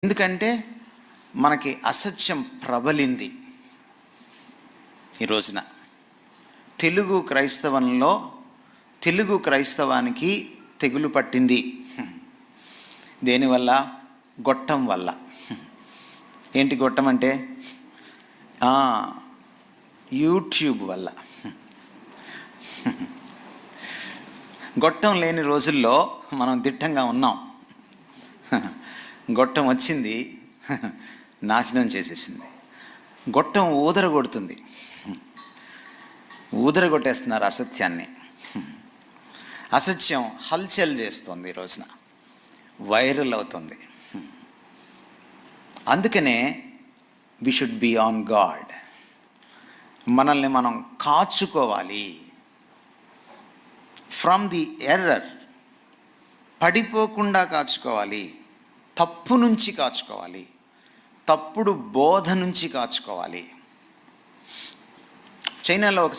ఎందుకంటే మనకి అసత్యం ప్రబలింది. ఈ రోజున తెలుగు క్రైస్తవానికి తెగులు పట్టింది. దేనివల్ల? గొట్టం వల్ల. ఏంటి గొట్టం అంటే? యూట్యూబ్ వల్ల. గొట్టం లేని రోజుల్లో మనం దిట్టంగా ఉన్నాం. గొట్టం వచ్చింది, నాశనం చేసేసింది. గొట్టం ఊదరగొడుతుంది, ఊదరగొట్టేస్తున్నారు అసత్యాన్ని. అసత్యం హల్చల్ చేస్తుంది, ఈ రోజున వైరల్ అవుతుంది. అందుకనే we should be on God. మనల్ని మనం కాచుకోవాలి ఫ్రమ్ ది ఎర్రర్. పడిపోకుండా కాచుకోవాలి, తప్పు నుంచి కాచుకోవాలి, తప్పుడు బోధ నుంచి కాచుకోవాలి. చైనాలో ఒక